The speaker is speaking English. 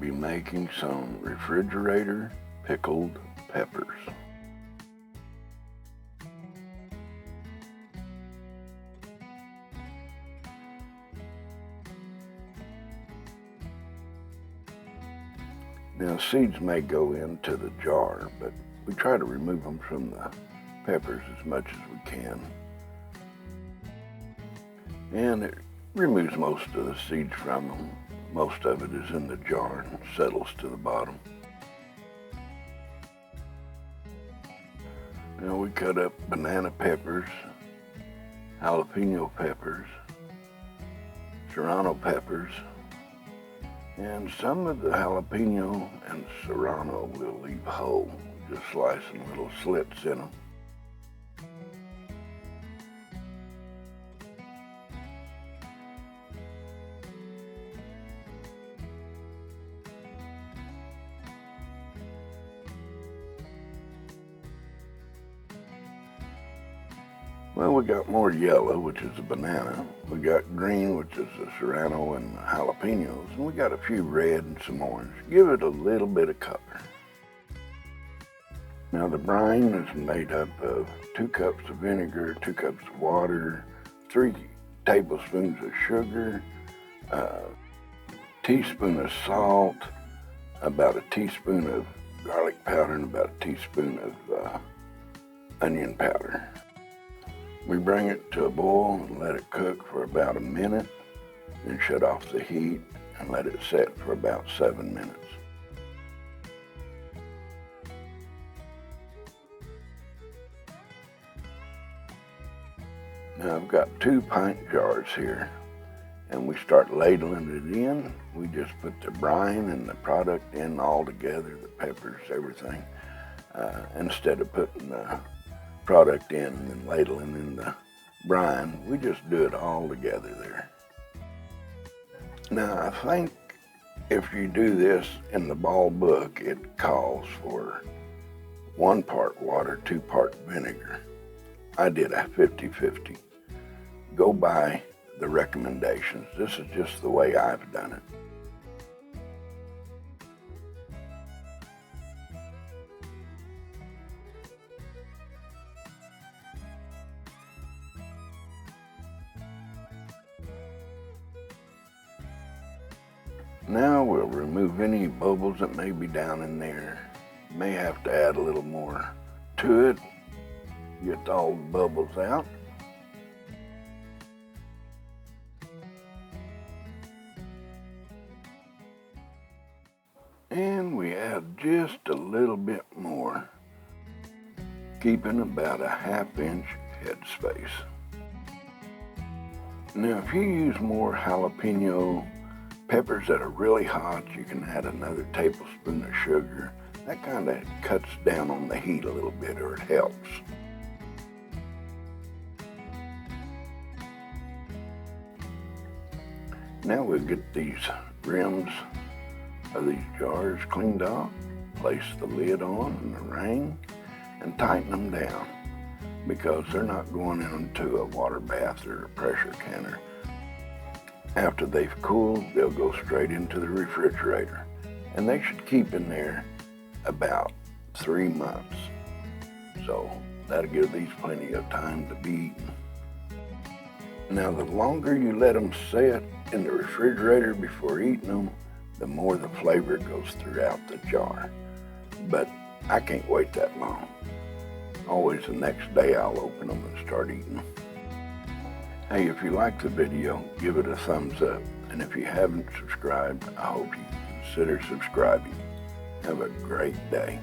be making some refrigerator pickled peppers. Now, seeds may go into the jar, but we try to remove them from the peppers as much as we can. And it removes most of the seeds from them. Most of it is in the jar and settles to the bottom. Now we cut up banana peppers, jalapeno peppers, serrano peppers, and some of the jalapeno and serrano we'll leave whole, just slicing little slits in them. Well, we got more yellow, which is a banana. We got green, which is the serrano and jalapenos. And we got a few red and some orange. Give it a little bit of color. Now the brine is made up of 2 cups of vinegar, 2 cups of water, 3 tablespoons of sugar, a teaspoon of salt, about a teaspoon of garlic powder, and about a teaspoon of onion powder. We bring it to a boil and let it cook for about a minute, then shut off the heat and let it set for about 7 minutes. Now I've got 2 pint jars here, and we start ladling it in. We just put the brine and the product in all together, the peppers, everything, instead of putting the product in and then ladling in the brine. We just do it all together there. Now I think if you do this in the ball book, it calls for 1 part water, 2 part vinegar. I did a 50-50. Go by the recommendations. This is just the way I've done it. Now we'll remove any bubbles that may be down in there. May have to add a little more to it. Get all the bubbles out. And we add just a little bit more, keeping about a 1/2 inch headspace. Now if you use more jalapeno peppers that are really hot, you can add another tablespoon of sugar. That kind of cuts down on the heat a little bit, or it helps. Now we'll get these rims of these jars cleaned off, place the lid on and the ring, and tighten them down, because they're not going into a water bath or a pressure canner. After they've cooled, they'll go straight into the refrigerator, and they should keep in there about 3 months. So that'll give these plenty of time to be eaten. Now the longer you let them sit in the refrigerator before eating them, the more the flavor goes throughout the jar. But I can't wait that long. Always the next day I'll open them and start eating them. Hey, if you like the video, give it a thumbs up. And if you haven't subscribed, I hope you consider subscribing. Have a great day.